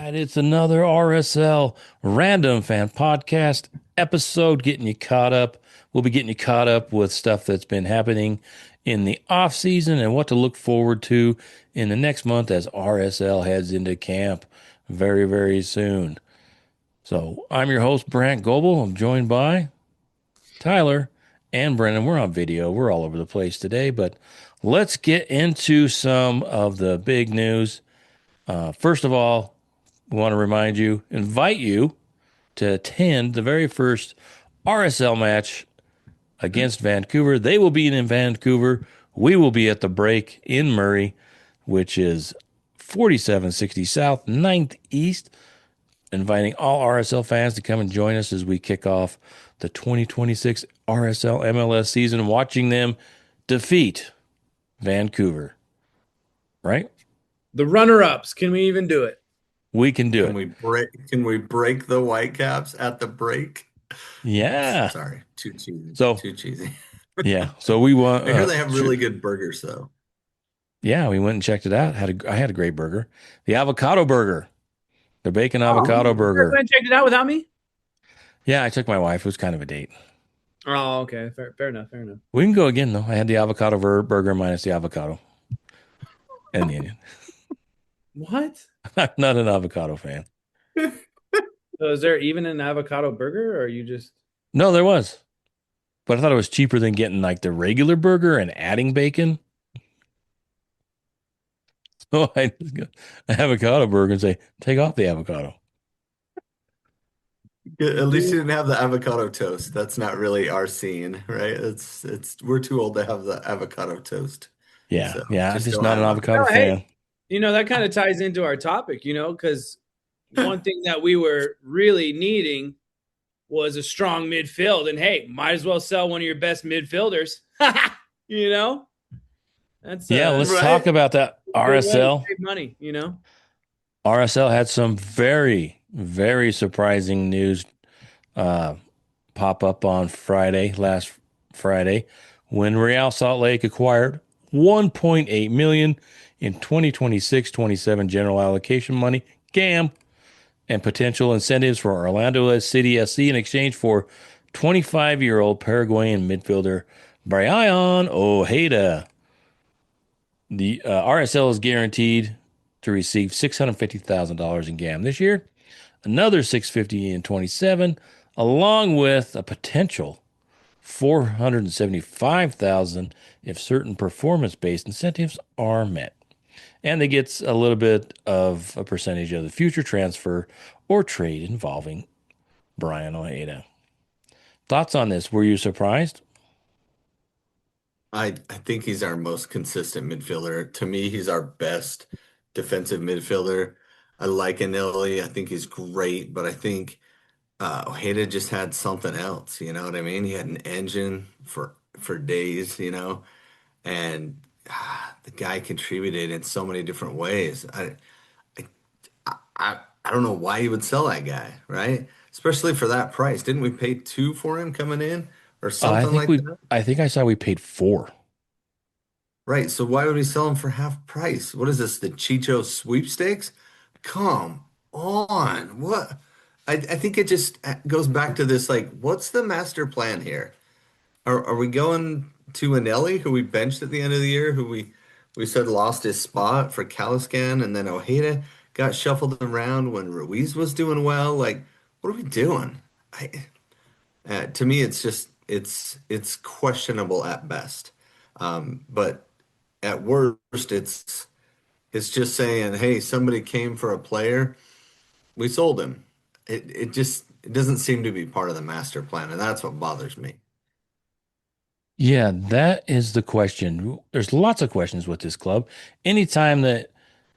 right, it's another RSL Random Fan Podcast episode, getting you caught up. We'll be getting you caught up with stuff that's been happening in the off season and what to look forward to in the next month as RSL heads into camp very, very soon. So I'm your host, Brandt Goebel. I'm joined by Tyler and Brennan. We're on video. We're all over the place today, but let's get into some of the big news. First of all, we want to invite you to attend the very first RSL match against Vancouver. They will be in Vancouver. We will be at the break in Murray, which is 4760 South, 9th East. Inviting all RSL fans to come and join us as we kick off the 2026 RSL MLS season, watching them defeat Vancouver. Right? The runner-ups. Can we even do it? We can do Can it. we break the Whitecaps at the break? Yeah. Sorry, too cheesy. So Too cheesy. yeah. So we want. I hear they have really good burgers though. Yeah, we went and checked it out. I had a great burger, the avocado burger, the bacon avocado You burger. went and checked it out without me? Yeah, I took my wife. It was kind of a date. Oh, okay. Fair enough. We can go again though. I had the avocado burger minus the avocado and the onion. What? I'm not an avocado fan. So is there even an avocado burger, or are you just... No, there was, but I thought it was cheaper than getting like the regular burger and adding bacon. So I just got an avocado burger and say, take off the avocado. At least you didn't have the avocado toast. That's not really our scene, right? It's we're too old to have the avocado toast. Yeah, So yeah. I'm just just don't not an have it. avocado Oh, hey. fan. That kind of ties into our topic, because one thing that we were really needing was a strong midfield. And hey, might as well sell one of your best midfielders. That's Yeah, let's Right. talk about that a good way to RSL. save money. RSL had some very, very surprising news pop up on last Friday, when Real Salt Lake acquired 1.8 million in 2026-27 general allocation money, GAM, and potential incentives for Orlando City SC in exchange for 25-year-old Paraguayan midfielder Brian Ojeda. The RSL is guaranteed to receive $650,000 in GAM this year, another $650,000 in 27, along with a potential $475,000 if certain performance-based incentives are met. And they get a little bit of a percentage of the future transfer or trade involving Brian Ojeda. Thoughts on this? Were you surprised? I think he's our most consistent midfielder. To me, he's our best defensive midfielder. I like Anelli. I think he's great, but I think Ojeda just had something else. You know what I mean? He had an engine for days. And the guy contributed in so many different ways. I don't know why you would sell that guy, right? Especially for that price. Didn't we pay two for him coming in or I something think like that? I think I saw we paid 4. Right. So why would we sell him for half price? What is this, the Chicho sweepstakes? Come on. What? I think it just goes back to this, like, what's the master plan here? Are we going to Anelli, who we benched at the end of the year, who we said lost his spot for Caliscan, and then Ojeda got shuffled around when Ruiz was doing well? Like, what are we doing? To me, it's just it's questionable at best. But at worst, it's just saying, hey, somebody came for a player, we sold him. It doesn't seem to be part of the master plan, and that's what bothers me. Yeah, that is the question. There's lots of questions with this club. Anytime that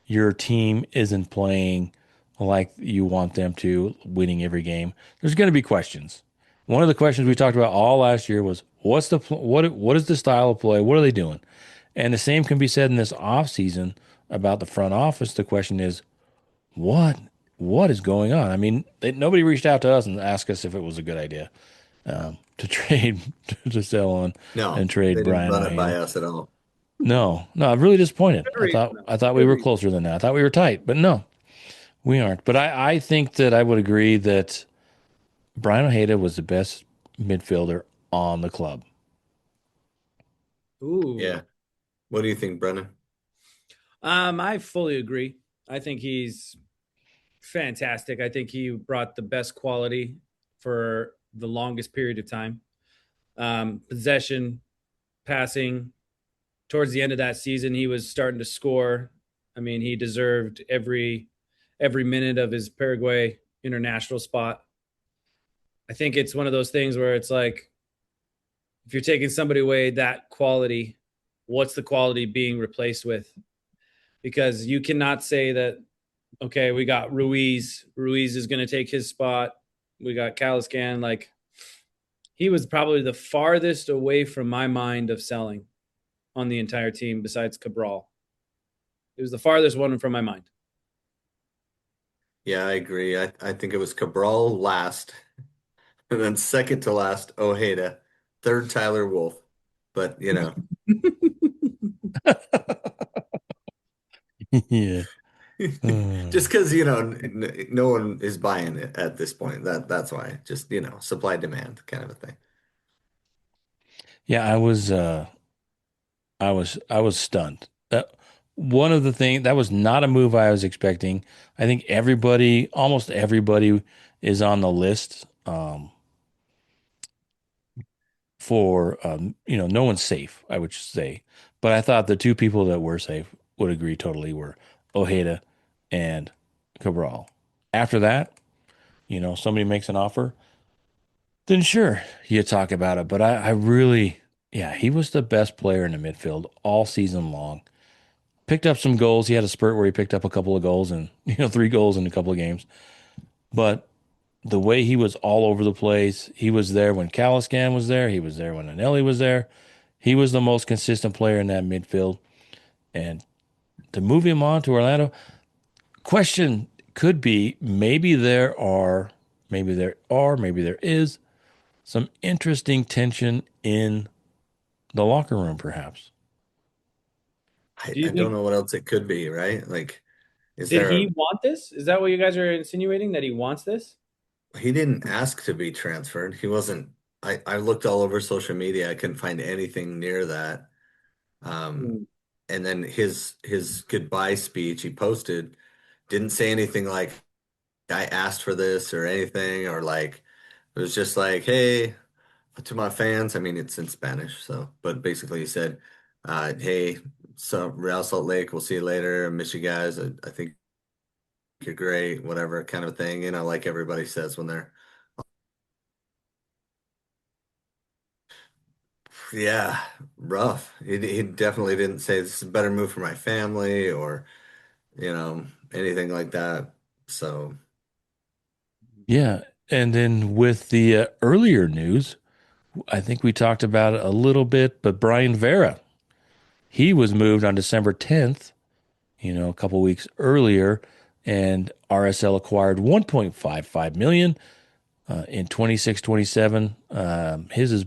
your team isn't playing like you want them to, winning every game, there's going to be questions. One of the questions we talked about all last year was what is the style of play? What are they doing? And the same can be said in this off season about the front office. The question is what what is going on? I mean, nobody reached out to us and asked us if it was a good idea to trade to sell on No, and trade they didn't Brian run it by Ojeda. us at all. No, I'm really disappointed. Good I reason, thought though. I thought we Good were reason. closer than that. I thought we were tight, but no. We aren't. But I think that I would agree that Brian Ojeda was the best midfielder on the club. Ooh. Yeah. What do you think, Brennan? I fully agree. I think he's fantastic. I think he brought the best quality for the longest period of time. Possession, passing. Towards the end of that season, he was starting to score. I mean, he deserved every minute of his Paraguay international spot. I think it's one of those things where it's like, if you're taking somebody away that quality, what's the quality being replaced with? Because you cannot say that, okay, we got Ruiz. Ruiz is going to take his spot. We got Caliscan. Like, he was probably the farthest away from my mind of selling on the entire team besides Cabral. It was the farthest one from my mind. Yeah, I agree. I think it was Cabral last, and then second to last, Ojeda, third Tyler Wolf. But Yeah. Uh, just because no one is buying it at this point. That's why. Just supply demand kind of a thing. yeah, I was stunned. That one of the things that was not a move I was expecting. I think almost everybody is on the list for no one's safe, I would say. But I thought the two people that were safe would agree totally were Ojeda and Cabral. After that, somebody makes an offer, then sure, you talk about it. But I really, yeah, he was the best player in the midfield all season long. Picked up some goals. He had a spurt where he picked up a couple of goals and, 3 goals in a couple of games. But the way he was all over the place, he was there when Caliscan was there. He was there when Anelli was there. He was the most consistent player in that midfield. And to move him on to Orlando, question could be maybe there is some interesting tension in the locker room, perhaps. I, Do you I don't think, know what else it could be, right? Like, is did there he want this? Is that what you guys are insinuating, that he wants this? he didn't ask to be transferred. He wasn't, I looked all over social media. I couldn't find anything near that. Um, Hmm. and then his goodbye speech he posted didn't say anything like I asked for this or anything, or like it was just like, hey, to my fans. I mean, it's in Spanish, so but basically he said, hey, so Real Salt Lake, we'll see you later. I miss you guys. I think you're great, whatever kind of thing, like everybody says when they're yeah, rough. He definitely didn't say this is a better move for my family or, anything like that. So Yeah. And then with the earlier news, I think we talked about it a little bit, but Brian Vera, he was moved on December 10th, a couple weeks earlier, and RSL acquired 1.55 million in 26-27. His is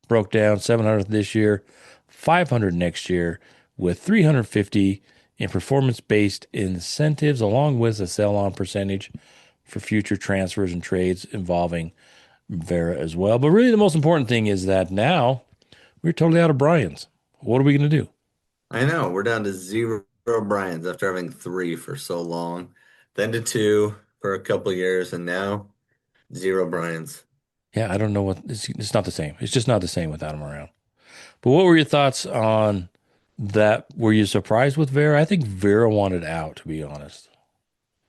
broke down 700 this year, 500 next year, with 350 in performance-based incentives, along with a sell-on percentage for future transfers and trades involving Vera as well. But really, the most important thing is that now we're totally out of Brian's. What are we going to do? I know we're down to zero Bryans after having three for so long, then to two for a couple years, and now zero Bryans. Yeah, I don't know it's not the same. It's just not the same without him around. But what were your thoughts on that? Were you surprised with Vera? I think Vera wanted out, to be honest.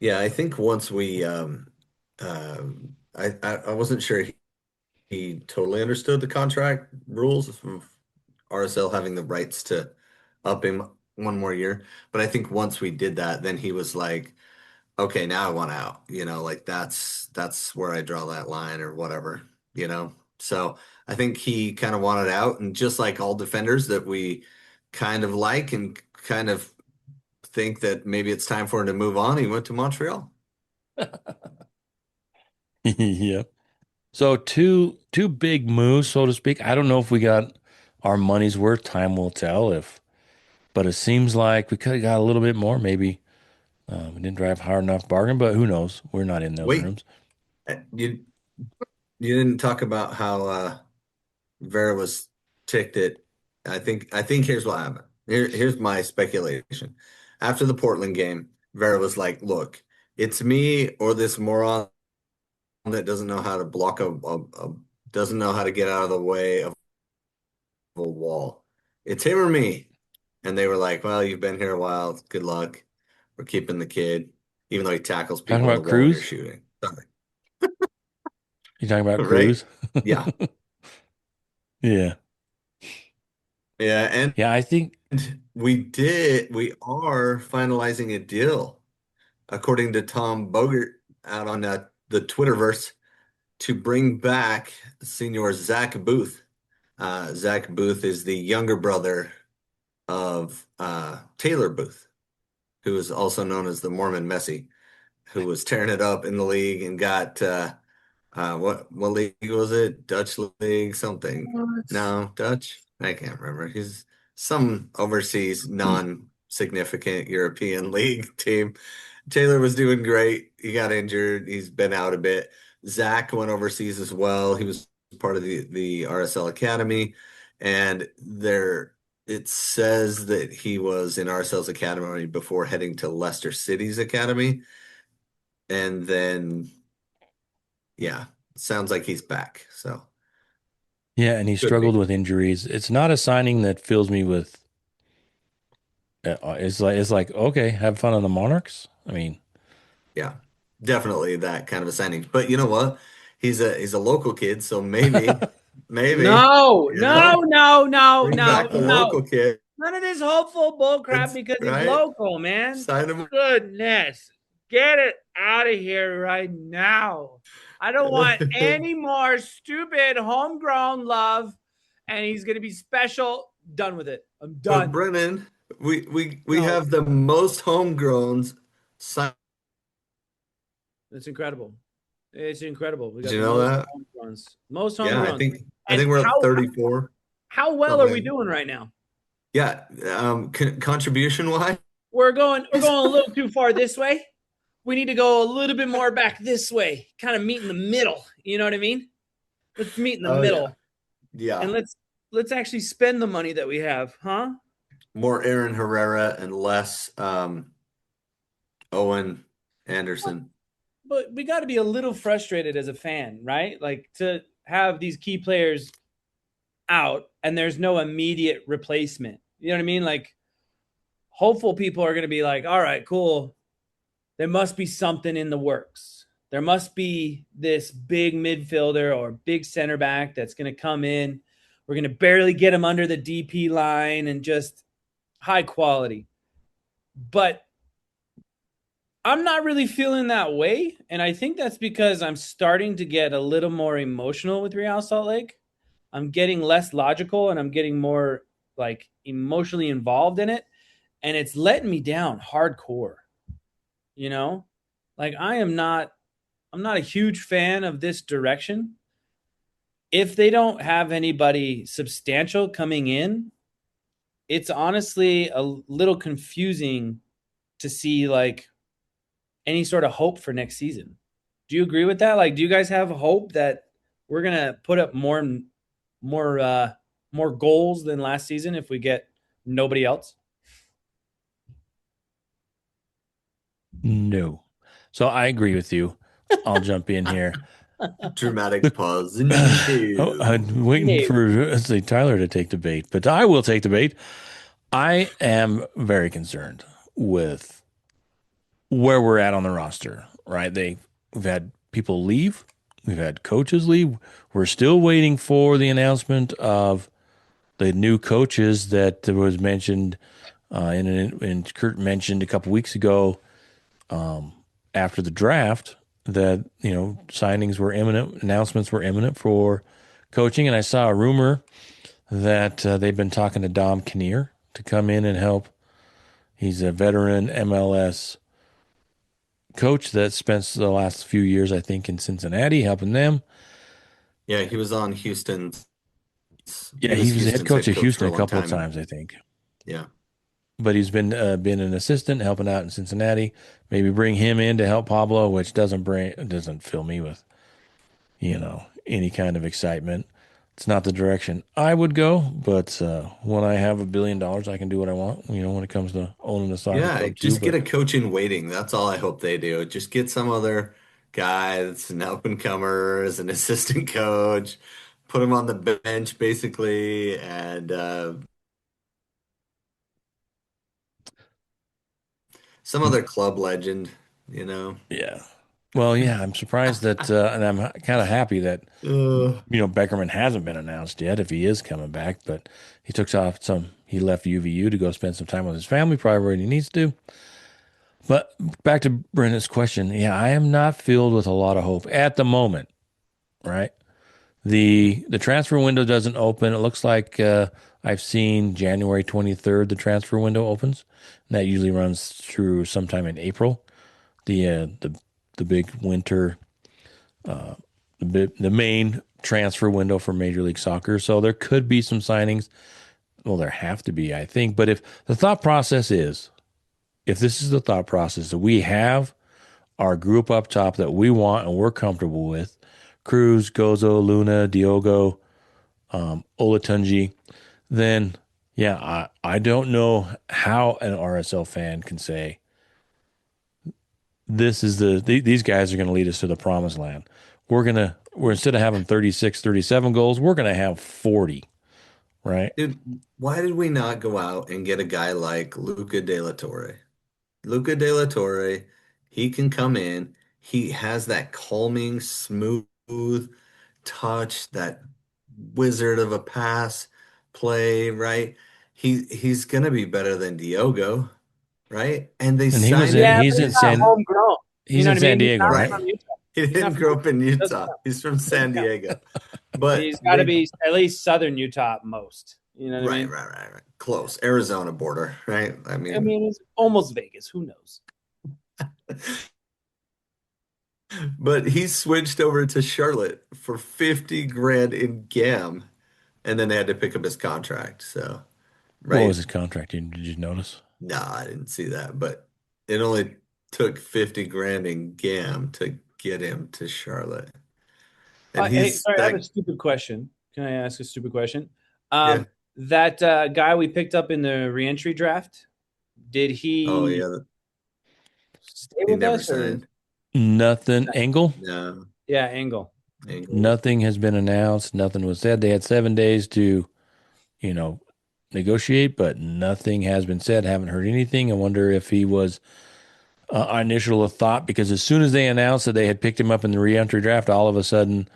Yeah, I think once we I wasn't sure he totally understood the contract rules of RSL having the rights to up him one more year. But I think once we did that, then he was like, okay, now I want out. Like that's where I draw that line or whatever. So I think he kind of wanted out, and just like all defenders that we kind of like and kind of think that maybe it's time for him to move on, he went to Montreal. Yeah. So two big moves, so to speak. I don't know if we got our money's worth. Time will tell if, but it seems like we could have got a little bit more, maybe We didn't drive hard enough bargain, but who knows? We're not in those Wait, rooms. you didn't talk about how Vera was ticked at. I think here's what happened. Here's my speculation. After the Portland game, Vera was like, "Look, it's me or this moron that doesn't know how to block doesn't know how to get out of the way of a wall. It's him or me." And they were like, "Well, you've been here a while. Good luck. We're keeping the kid, even though he tackles Talking people in the about wall you're Cruz? shooting." Sorry. You talking about Right? Cruz? Yeah. Yeah. Yeah. And Yeah, I think we are finalizing a deal, according to Tom Bogert out on the Twitterverse, to bring back Senior Zach Booth. Zach Booth is the younger brother of Taylor Booth, who is also known as the Mormon Messi, who was tearing it up in the league and got what league was it? Dutch league something. What? No, Dutch. I can't remember. He's some overseas non-significant European league team. Taylor was doing great. He got injured. He's been out a bit. Zach went overseas as well. He was part of the RSL Academy, and there it says that he was in RSL's academy before heading to Leicester City's academy, and then yeah, sounds like he's back. So yeah, and he could struggled be. with injuries. It's not a signing that fills me with it's like okay, have fun on the Monarchs. I mean, Yeah, definitely that kind of a signing. But you know what? He's a local kid, so maybe, No, you no, know, no, no, bring no, back the no. local kid. None of this hopeful bull crap It's because he's right. local, man. Sign him. Goodness. Get it out of here right now. I don't want any more stupid homegrown love, and he's going to be special. Done with it. I'm But done. Brennan, we No, have the most homegrowns. Sign, it's incredible. It's incredible. We did got you the know most that? home runs. Most home Yeah, I runs. think I And think we're at 34, how well are something we like that. doing right now? Yeah, contribution wise. We're going a little too far this way. We need to go a little bit more back this way. Kind of meet in the middle. You know what I mean? Let's meet in the Oh yeah, middle and yeah. let's actually spend the money that we have, huh? More Aaron Herrera and less Owen Anderson. But we got to be a little frustrated as a fan, right? Like to have these key players out and there's no immediate replacement. You know what I mean? Like hopeful people are going to be like, "All right, cool. There must be something in the works. There must be this big midfielder or big center back that's going to come in. We're going to barely get him under the DP line and just high quality." But I'm not really feeling that way. And I think that's because I'm starting to get a little more emotional with Real Salt Lake. I'm getting less logical and I'm getting more like emotionally involved in it. And it's letting me down hardcore, you know? Like I'm not a huge fan of this direction. If they don't have anybody substantial coming in, it's honestly a little confusing to see like any sort of hope for next season. Do you agree with that? Like, do you guys have hope that we're gonna put up more, more goals than last season if we get nobody else? no. So I agree with you. I'll jump in here. Dramatic pause. Oh, No. I'm waiting No. for say Tyler to take the bait, but I will take the bait. I am very concerned with where we're at on the roster, right? We've had people leave, we've had coaches leave. We're still waiting for the announcement of the new coaches that was mentioned and Kurt mentioned a couple weeks ago after the draft that signings were imminent, announcements were imminent for coaching, and I saw a rumor that they've been talking to Dom Kinnear to come in and help. He's a veteran MLS coach that spent the last few years, I think, in Cincinnati, helping them. Yeah, he was on Houston's. Yeah, He was he was the head Houston's coach head of coach for Houston a a long couple of time. times, I think. Yeah. but he's been an assistant helping out in Cincinnati. Maybe bring him in to help Pablo, which doesn't fill me with any kind of excitement. It's not the direction I would go, but when I have $1 billion, I can do what I want. When it comes to owning a soccer Yeah, club too. just get But a coach in waiting. That's all I hope they do. Just get some other guy that's an up and comer as an assistant coach, put him on the bench basically, and some other club legend, you know. yeah, well, yeah, I'm surprised that, and I'm kind of happy that Beckerman hasn't been announced yet if he is coming back. But he left UVU to go spend some time with his family, probably where he needs to. But back to Brennan's question, yeah, I am not filled with a lot of hope at the moment, right? The transfer window doesn't open. It looks like I've seen January 23rd the transfer window opens. And that usually runs through sometime in April. The big winter, the main transfer window for Major League Soccer. So there could be some signings. Well, there have to be, I think. But if this is the thought process that we have our group up top that we want and we're comfortable with, Cruz, Gozo, Luna, Diogo, Olatunji, then yeah, I don't know how an RSL fan can say these guys are going to lead us to the promised land. We're instead of having 36, 37 goals, we're going to have 40, right? Dude, why did we not go out and get a guy like Luca De La Torre? Luca De La Torre, he can come in. He has that calming, smooth touch, that wizard of a pass play, right? He's gonna be better than Diogo, right? And they And he was signed in him Yeah, he's but he's in because not San homegrown. You he's know in what I San mean? He's Diego, not right? right. from Utah. He He's didn't not from grow Utah. up in He doesn't Utah. count. He's from Doesn't San count. Diego. But He's got to they be at least southern Utah at most. You know what I right, mean? right, right, right. Close. Arizona border, right? I I mean, mean, it's almost Vegas. Who knows? but he switched over to Charlotte for 50 grand in GAM, and then they had to pick up his contract. So, What was right? his contract? Did you notice? No, I didn't see that, but it only took 50 grand in GAM to get him to Charlotte. And Hey, he's sorry, I have a that, stupid question. Can I ask a stupid question? yeah. That guy we picked up in the reentry draft, did Oh, he yeah. stay He with never us or? signed. Nothing. Engel? No, Yeah, Engel. Angle. Nothing has been announced. Nothing was said. They had 7 days to, you know, negotiate, but nothing has been said. Haven't heard anything. I wonder if he was initial thought because as soon as they announced that they had picked him up in the reentry draft, all of a sudden,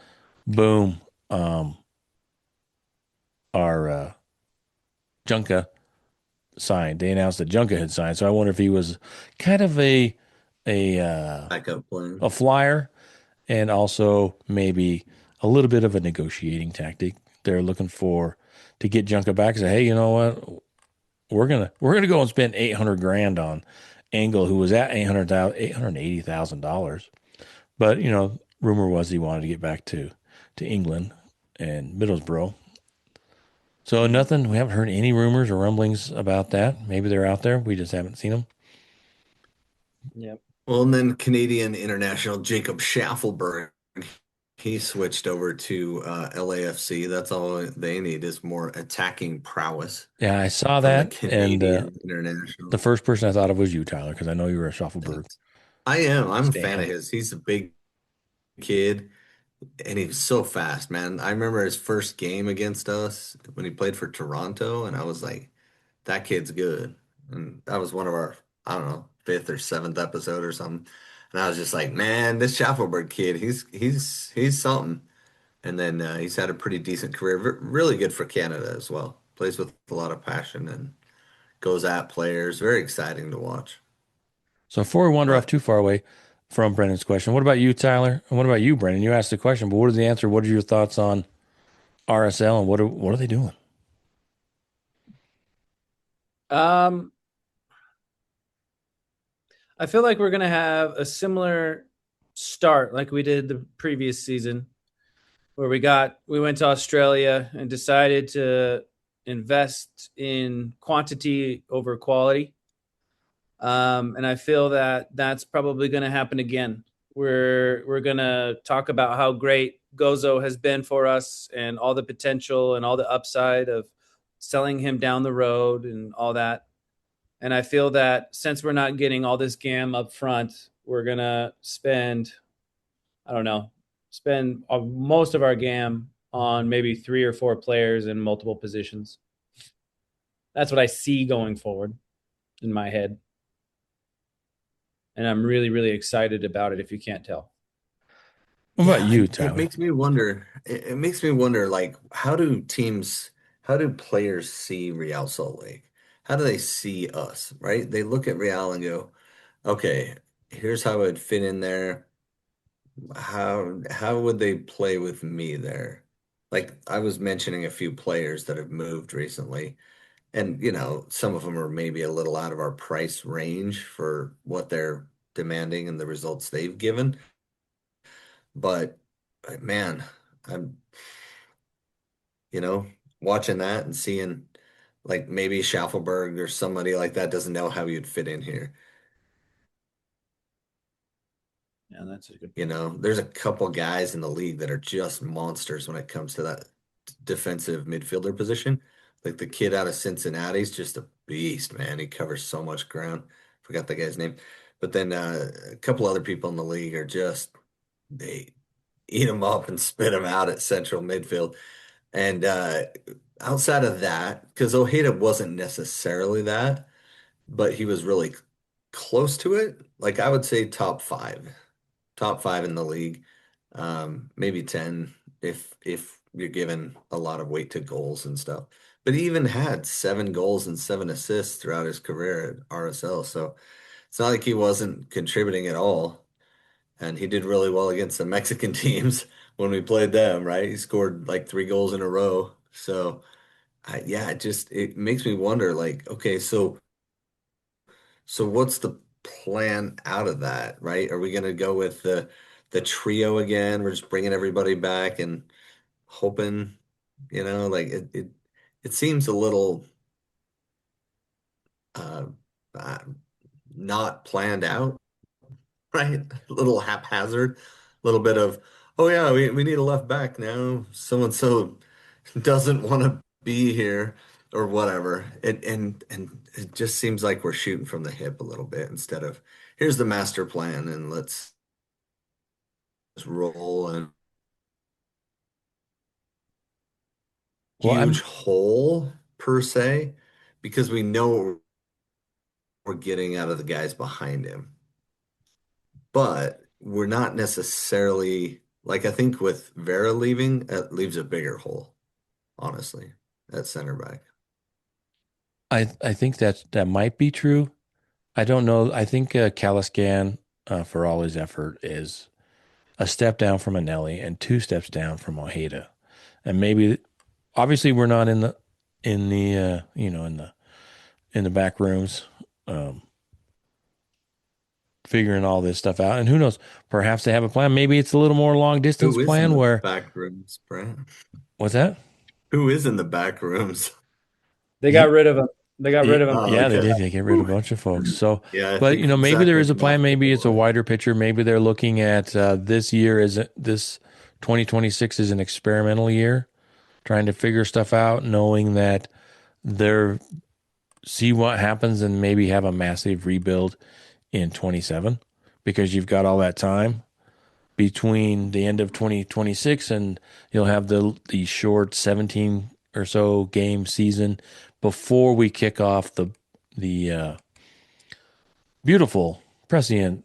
boom, um, our Junka signed. They announced that Junka had signed. So I wonder if he was kind of a uh, Backup plan. a flyer and also maybe a little bit of a negotiating tactic. They're looking for to get Junka back and say, hey, you know what? We're gonna go and spend 800 grand on Engel, who was at $880,000. But rumor was he wanted to get back to England and Middlesbrough. So Hmm. nothing. We haven't heard any rumors or rumblings about that. Maybe they're out there. We just haven't seen them. Yep. Well, and then Canadian international Jacob Schaffelberg, he switched over to LAFC. That's all they need is more attacking prowess Yeah, I saw from the that, and Canadian the international. first person I thought of was you, Tyler, because I know you were a Shuffleberg Thanks. I am. I'm a fan of stan. his. He's a big kid, and he was so fast, man. I remember his first game against us when he played for Toronto, and I was like, that kid's good. And that was one of our, I don't know, fifth or seventh episode or something. And I was just like, man, this Schaffelberg kid, he's something. And then he's had a pretty decent career, really good for Canada as well. Plays with a lot of passion and goes at players. Very exciting to watch. So before we wander off But too far away from Brennan's question, what about you, Tyler? And what about you, Brennan? You asked the question, but what is the answer? What are your thoughts on RSL and what are they doing? Um, I feel like we're gonna have a similar start like we did the previous season, where we went to Australia and decided to invest in quantity over quality. And I feel that that's probably going to happen again. We're going to talk about how great Gozo has been for us and all the potential and all the upside of selling him down the road and all that. And I feel that since we're not getting all this GAM up front, we're going to spend, I don't know, spend most of our GAM on maybe 3 or 4 players in multiple positions. That's what I see going forward in my head. And I'm really, really excited about it if you can't tell. What about Yeah, you, it Tyler? makes me wonder. It makes me wonder, like, how do players see Real Salt Lake? How do they see us, right? They look at Real and go, okay, here's how it would fit in there. How would they play with me there? Like I was mentioning a few players that have moved recently, and some of them are maybe a little out of our price range for what they're demanding and the results they've given. But man, I'm you know watching that and seeing like maybe Schaffelberg or somebody like that doesn't know how you'd fit in here. Yeah, that's a good point. There's a couple guys in the league that are just monsters when it comes to that defensive midfielder position. Like the kid out of Cincinnati's just a beast, man. He covers so much ground. Forgot the guy's name. But then a couple other people in the league are just they eat them up and spit them out at central midfield. And outside of that, because Ojeda wasn't necessarily that, but he was really close to it. Like I would say top five in the league, maybe 10 if you're given a lot of weight to goals and stuff. But he even had 7 goals and 7 assists throughout his career at RSL. So it's not like he wasn't contributing at all. And he did really well against the Mexican teams when we played them, right? He scored like 3 goals in a row. So yeah, it makes me wonder, like, okay, so what's the plan out of that, right? Are we going to go with the trio again? We're just bringing everybody back and hoping, like it seems a little uh, uh not planned out, right? A little haphazard, a little bit of, oh yeah, we need a left back now. So and so doesn't want to be here or whatever. And it just seems like we're shooting from the hip a little bit instead of here's the master plan and let's roll and Well, huge hole per se because we know what we're getting out of the guys behind him. But we're not necessarily like I think with Vera leaving, that leaves a bigger hole, honestly, at center back. I think that might be true. I don't know. I think Caliscan, for all his effort, is a step down from Anelli and 2 steps down from Ojeda. And maybe, obviously, we're not in the back rooms, um, figuring all this stuff out. And who knows? Perhaps they have a plan. Maybe it's a little more long distance Who is in plan. the Where back rooms, Brandt? what's that? Who is in the back rooms? They got rid of him. They got rid of him. Oh, Yeah, they okay. did. They get rid of a Whew. bunch of folks. So, Yeah, I but think maybe there Zach is a plan. McNaught took Maybe him it's a away. wider picture. Maybe they're looking at this year as this 2026 is an experimental year, trying to figure stuff out, knowing that they're see what happens and maybe have a massive rebuild in 27 because you've got all that time between the end of 2026 and you'll have the short 17 or so game season before we kick off the beautiful prescient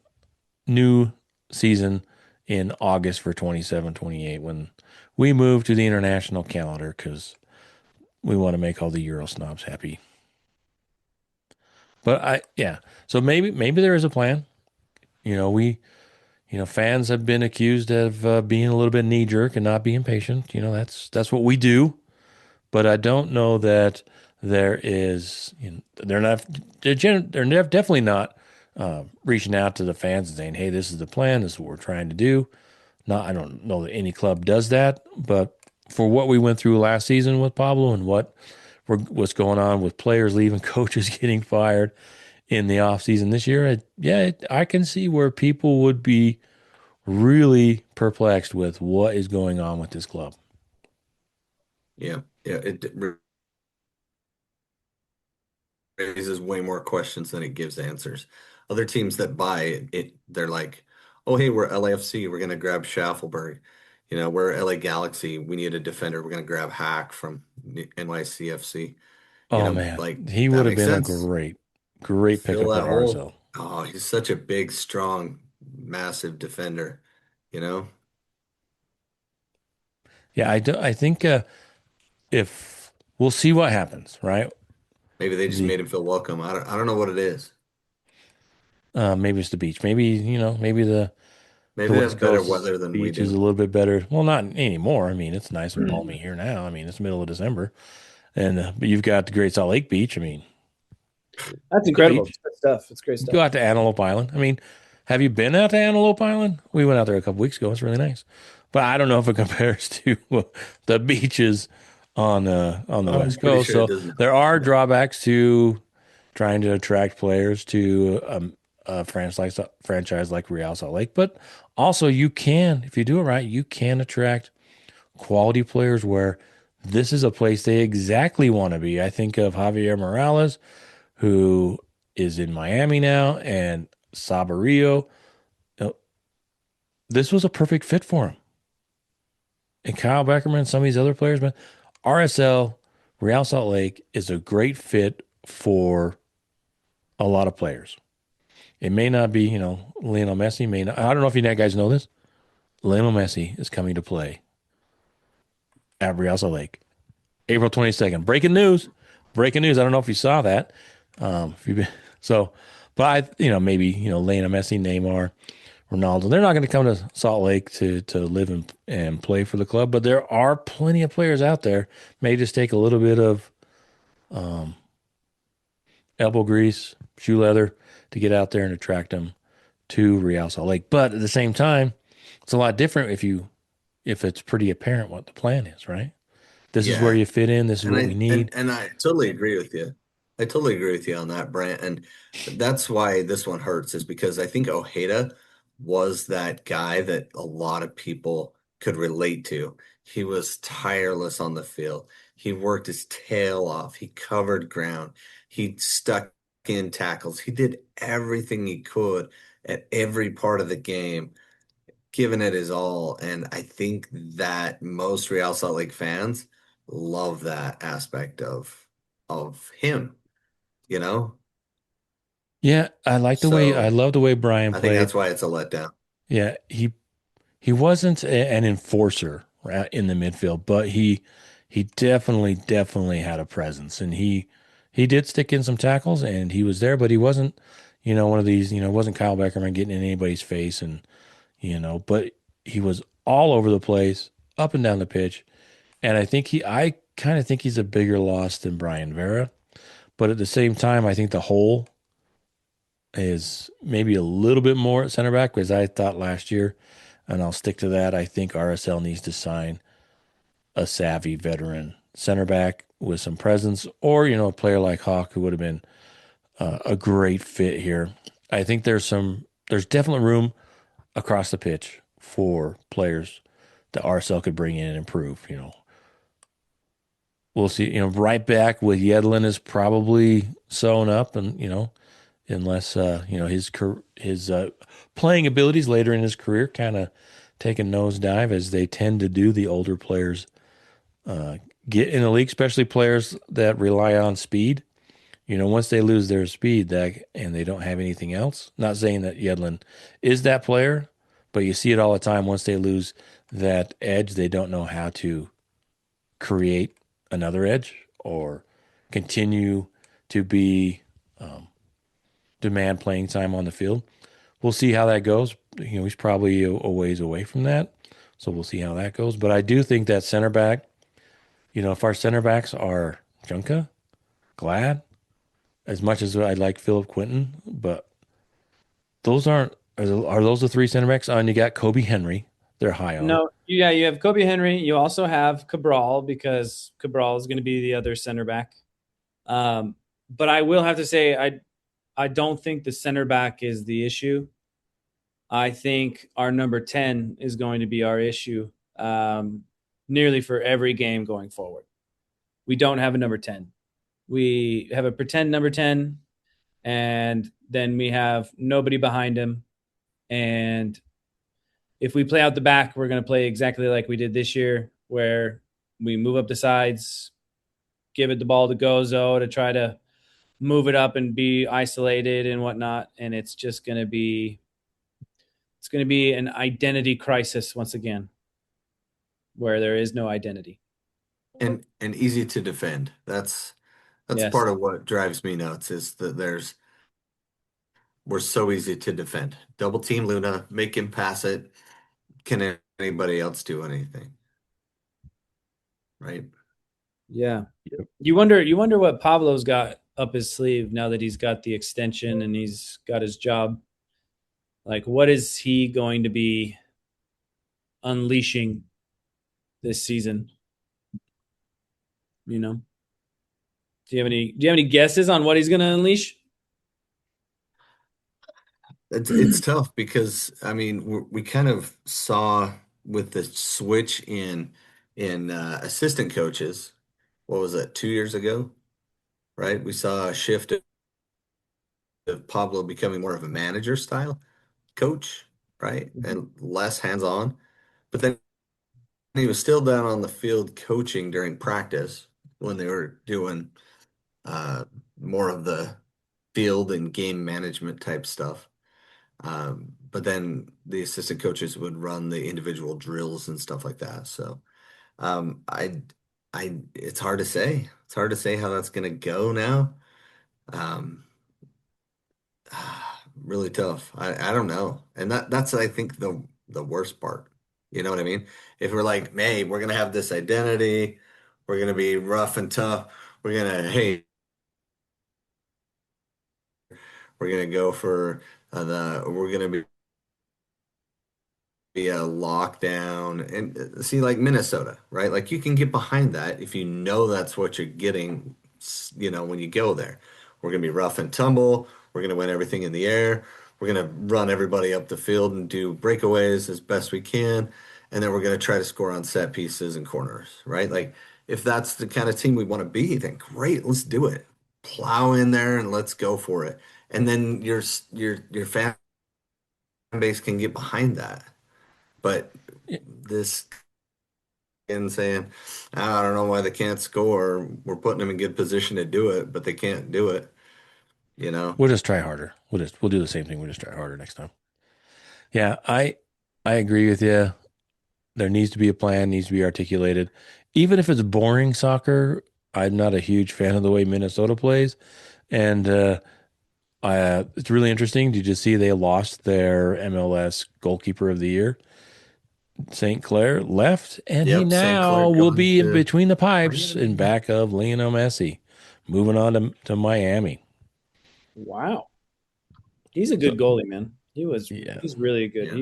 new season in August for 27-28 when we move to the international calendar because we want to make all the Euro snobs happy. But yeah, so maybe there is a plan. Fans have been accused of being a little bit knee jerk and not being patient. That's what we do. But I don't know that there is. They're not. They're definitely not reaching out to the fans and saying, "Hey, this is the plan. This is what we're trying to do." Not. I don't know that any club does that. But for what we went through last season with Pablo and what what's going on with players leaving, coaches getting fired in the offseason this year, I can see where people would be really perplexed with what is going on with this club. Yeah, yeah, raises way more questions than it gives answers. Other teams that buy it, they're like, "Oh, hey, we're LAFC. We're gonna grab Schaffelberg. We're LA Galaxy. We need a defender. We're gonna grab Hack from NYCFC. Oh man, Like he would that have makes been a sense. great Fill pickup that at hole. RSL. Oh, he's such a big, strong, massive defender. You know, Yeah, I think if we'll see what happens, right? maybe they just The made him feel welcome. I don't know what it is. maybe it's the beach. Maybe maybe the Maybe they West have better Coast weather than we beach is a do. little bit better. Well, not anymore. I mean, it's nice and balmy here now. I mean, it's middle of December, and but you've got the Great Salt Lake Beach. I mean, That's good incredible. beach. It's good stuff. It's great You go stuff. out to Antelope Island. I mean, have you been out to Antelope Island? We went out there a couple weeks ago. It's really nice, but I don't know if it compares to the beaches on the I'm West pretty Coast. sure it So does not. there are No. drawbacks to trying to attract players to a franchise like Real Salt Lake, but also you can, if you do it right, you can attract quality players where this is a place they exactly want to be. I think of Javier Morales, who is in Miami now, and Sabarillo. Uh, This was a perfect fit for him. And Kyle Beckerman, some of these other players, man, RSL, Real Salt Lake is a great fit for a lot of players. It may not be, Lionel Messi may not. I don't know if you guys know this. Lionel Messi is coming to play at Real Salt Lake, April 22nd. Breaking news. Breaking news. I don't know if you saw that. If you've been, so, but maybe, Lionel Messi, Neymar, Ronaldo. They're not going to come to Salt Lake to live and play for the club, but there are plenty of players out there. May just take a little bit of elbow grease, shoe leather to get out there and attract them to Real Salt Lake. But at the same time, it's a lot different if it's pretty apparent what the plan is, right? This is where Yeah. you fit in. This is And what we I and need. and I totally agree with you. I totally agree with you on that, Brandt. And that's why this one hurts is because I think Ojeda was that guy that a lot of people could relate to. He was tireless on the field. He worked his tail off. He covered ground. He stuck in tackles. He did everything he could at every part of the game, giving it his all. And I think that most Real Salt Lake fans love that aspect of him, you know? Yeah, I So love the way Brian I think played. that's why it's a letdown. Yeah, he wasn't an enforcer in the midfield, but he definitely had a presence, and he did stick in some tackles, and he was there, but he wasn't, one of these, wasn't Kyle Beckerman getting in anybody's face, and but he was all over the place, up and down the pitch, and I kind of think he's a bigger loss than Brian Vera, but at the same time, I think the hole is maybe a little bit more at center back because I thought last year, and I'll stick to that. I think RSL needs to sign a savvy veteran center back with some presence, or a player like Hawk who would have been a great fit here. I think there's definitely room across the pitch for players that RSL could bring in and improve. We'll see. Right back with Yedlin is probably sewn up, and unless his playing abilities later in his career kind of take a nosedive as they tend to do. The older players get in the league, especially players that rely on speed. Once they lose their speed and they don't have anything else. Not saying that Yedlin is that player, but you see it all the time. Once they lose that edge, they don't know how to create another edge or continue to be demand playing time on the field. We'll see how that goes. He's probably a ways away from that. So we'll see how that goes. But I do think that center back, if our center backs are Junka, Glad, as much as I like Philip Quinton, but those are those the three center backs? And you got Kobe Henry, they're high on. No, yeah, you have Kobe Henry. You also have Cabral because Cabral is going to be the other center back. But I will have to say, I don't think the center back is the issue. I think our number 10 is going to be our issue nearly for every game going forward. We don't have a number 10. We have a pretend number 10, and then we have nobody behind him. And if we play out the back, we're going to play exactly like we did this year, where we move up the sides, give it the ball to Gozo to try to move it up and be isolated and whatnot. And it's going to be an identity crisis once again, where there is no identity. And easy to defend. That's Yes. part of what drives me nuts is that we're so easy to defend. Double team Luna, make him pass it. Can anybody else do anything? Right? Yeah. You wonder what Pablo's got up his sleeve now that he's got the extension and he's got his job. Like, what is he going to be unleashing this season? You know? Do you have any guesses on what he's going to unleash? It's tough because I mean we kind of saw with the switch in assistant coaches. What was that, 2 years ago? Right? We saw a shift of Pablo becoming more of a manager style coach, right? And less hands-on. But then he was still down on the field coaching during practice when they were doing uh, more of the field and game management type stuff. But then the assistant coaches would run the individual drills and stuff like that. So um, I, it's hard to say. It's hard to say how that's going to go now. Um, really tough. I don't know. And that's I think the worst part. You know what I mean? If we're like, hey, we're gonna have this identity, we're gonna be rough and tough, we're gonna go for we're gonna be a lockdown and see like Minnesota, right? Like you can get behind that if you know that's what you're getting, when you go there. We're gonna be rough and tumble. We're gonna win everything in the air. We're gonna run everybody up the field and do breakaways as best we can, and then we're gonna try to score on set pieces and corners, right? Like if that's the kind of team we want to be, then great, let's do it. Plow in there and let's go for it. And then your fan base can get behind that. But this and saying, I don't know why they can't score. We're putting them in good position to do it, but they can't do it, you know? We'll just try harder. We'll do the same thing. We'll just try harder next time. Yeah, I agree with you. There needs to be a plan, needs to be articulated. Even if it's boring soccer, I'm not a huge fan of the way Minnesota plays. And it's really interesting. Did you see they lost their MLS goalkeeper of the year? St. Clair left, and he Yep, St. Clair now will going be in to between the pipes in Miami. back of Lionel Messi, moving on to Miami. Wow. He's a So good goalie, man. yeah, He's really good. Yeah.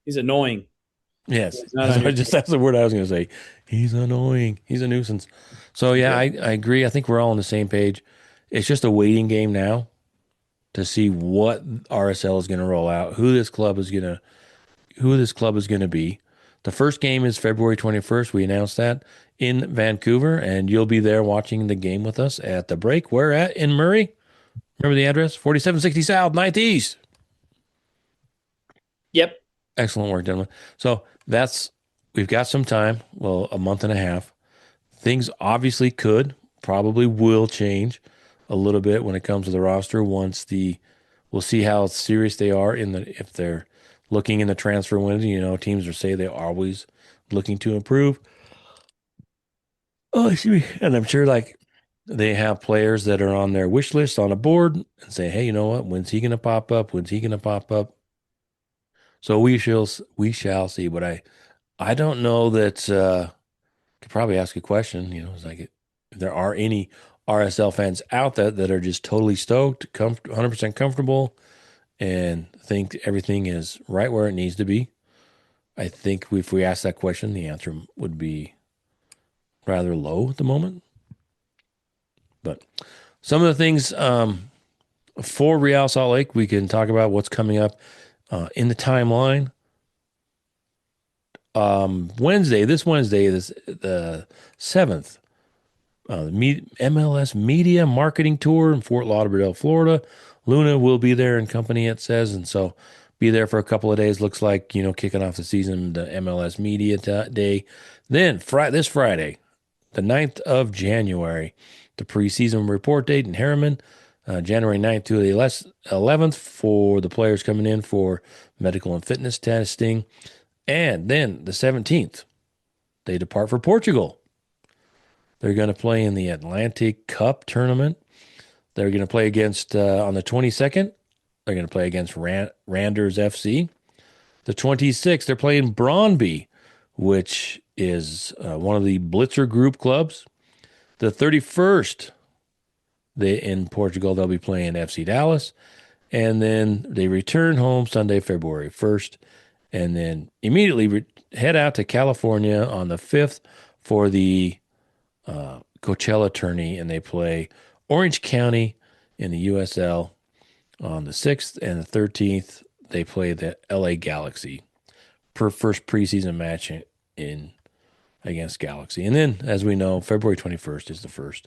He's annoying. yes, He's not as that's the word I was going to say. He's annoying. He's a nuisance. So yeah, Yep. I agree. I think we're all on the same page. It's just a waiting game now to see what RSL is going to roll out, who this club is going to be. The first game is February 21st. We announced that in Vancouver, and you'll be there watching the game with us at the break. Where at? In Murray? Remember the address? 4760 South, 9th East. Yep. Excellent work, gentlemen. So we've got some time, well, a month and a half. Things obviously probably will change a little bit when it comes to the roster we'll see how serious they are if they're looking in the transfer window. Teams say they're always looking to improve. Oh, excuse me. And I'm sure like they have players that are on their wish list on a board and say, hey, you know what? When's he going to pop up? When's he going to pop up? So we shall see. But I don't know that could probably ask a question. It's like if there are any RSL fans out there that are just totally stoked, 100% comfortable, and think everything is right where it needs to be. I think if we ask that question, the answer would be rather low at the moment. But some of the things for Real Salt Lake, we can talk about what's coming up in the timeline. This Wednesday, the 7th, MLS Media Marketing Tour in Fort Lauderdale, Florida. Luna will be there in company, it says, and so be there for a couple of days. Looks like, kicking off the season, the MLS Media Day. Then this Friday, the 9th of January, the preseason report date in Harriman, January 9th to the 11th for the players coming in for medical and fitness testing. And then the 17th, they depart for Portugal. They're going to play in the Atlantic Cup tournament. They're going to play against, on the 22nd, they're going to play against Randers FC. The 26th, they're playing Brøndby, which is one of the Blitzer Group clubs. The 31st, in Portugal, they'll be playing FC Dallas. And then they return home Sunday, February 1st. And then immediately head out to California on the 5th for the Coachella tourney. And they play Orange County in the USL on the 6th. And the 13th, they play the LA Galaxy per first preseason match in against Galaxy. And then, as we know, February 21st is the first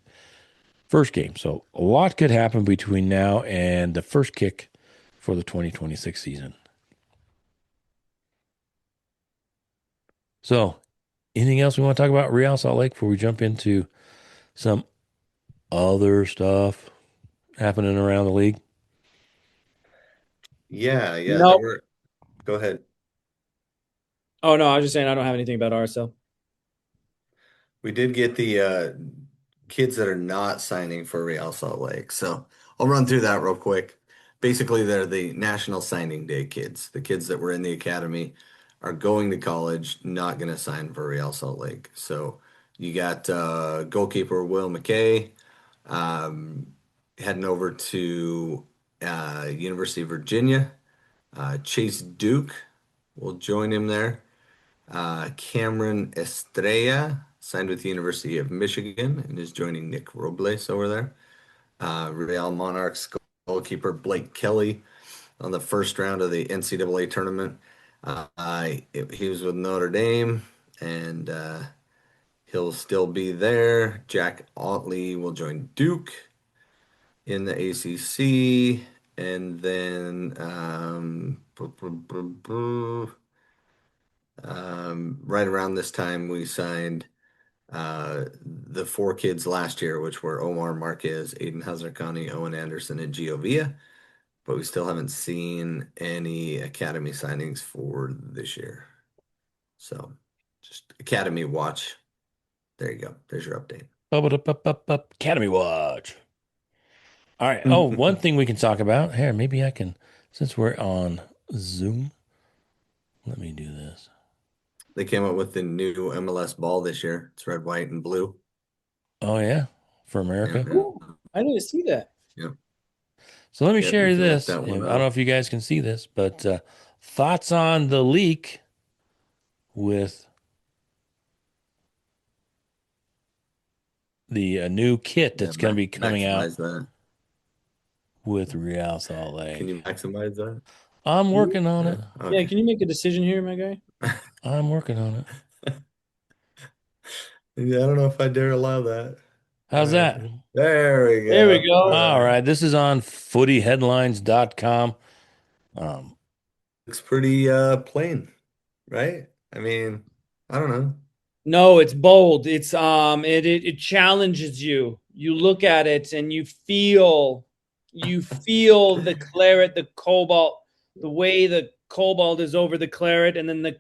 game. So a lot could happen between now and the first kick for the 2026 season. So, anything else we want to talk about Real Salt Lake before we jump into some other stuff happening around the league? Yeah, No. Go ahead. Oh no, I was just saying I don't have anything about RSL. We did get the kids that are not signing for Real Salt Lake. So I'll run through that real quick. Basically, they're the National Signing Day kids. The kids that were in the academy are going to college, not going to sign for Real Salt Lake. So you got goalkeeper Will McKay um, heading over to University of Virginia. Chase Duke will join him there. Cameron Estrella signed with the University of Michigan and is joining Nick Robles over there. Real Monarchs goalkeeper Blake Kelly on the first round of the NCAA tournament. He was with Notre Dame, and he'll still be there. Jack Otley will join Duke in the ACC, and then right around this time we signed the four kids last year, which were Omar Marquez, Aiden Hazarkani, Owen Anderson, and Giovia. But we still haven't seen any academy signings for this year. So just academy watch. There you go. There's your update. Academy Watch. All right. Oh, one thing we can talk about here. Maybe I can, since we're on Zoom. Let me do this. They came up with the new MLS ball this year. It's red, white, and blue. Oh yeah, for America. Yeah, Ooh, I didn't see that. yeah. So let me Yeah, share you can look this. that I one don't up. know if you guys can see this, but thoughts on the leak with the new kit Yeah, that's going to be coming out maximize that. with Real Salt Can you Lake. maximize that? I'm working on it. Yeah. Yeah, Okay. can you make a decision here, my guy? I'm working on it. Yeah, I don't know if I dare allow that. How's that? There we There we go. go. All right. This is on footyheadlines.com. Um, Looks pretty plain, right? I mean, I don't know. No, it's bold. It challenges you. You look at it and you feel the claret, the cobalt, the way the cobalt is over the claret, and then the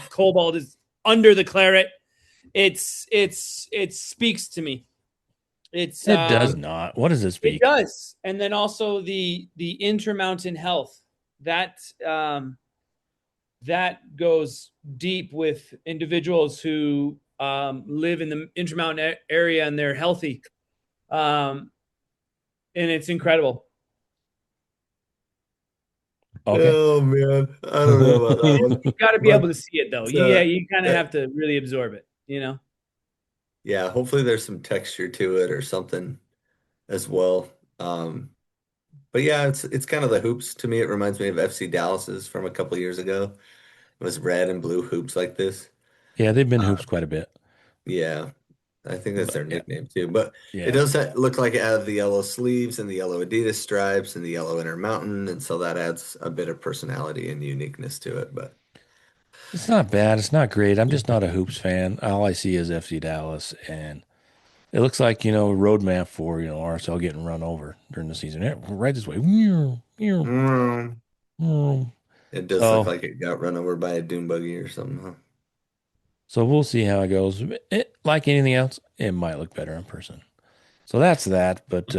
cobalt is under the claret. It speaks to me. It's it does not. What does it It speak? does. And then also the intermountain health. That that goes deep with individuals who live in the intermountain area and they're healthy. And it's incredible. Okay. Oh man, I don't know about that You one, got to be able but to see it though. Yeah, uh, you kind of uh, have to really absorb it. You know. yeah, hopefully there's some texture to it or something as well. Um, but yeah, it's kind of the hoops to me. It reminds me of FC Dallas's from a couple years ago. It was red and blue hoops like this. Yeah, they've been Uh, hoops quite a bit. yeah, I think that's But their yeah, nickname too. But it yeah. does look like it has the yellow sleeves and the yellow Adidas stripes and the yellow inner mountain, and so that adds a bit of personality and uniqueness to it. But It's not bad. It's not great. I'm just not a hoops fan. All I see is FC Dallas, and it looks like, a roadmap for, RSL getting run over during the season. Right this way. mm, it does look So, like it got run over by a dune buggy or something, huh? so we'll see how it goes. Like anything else, it might look better in person. So that's that. But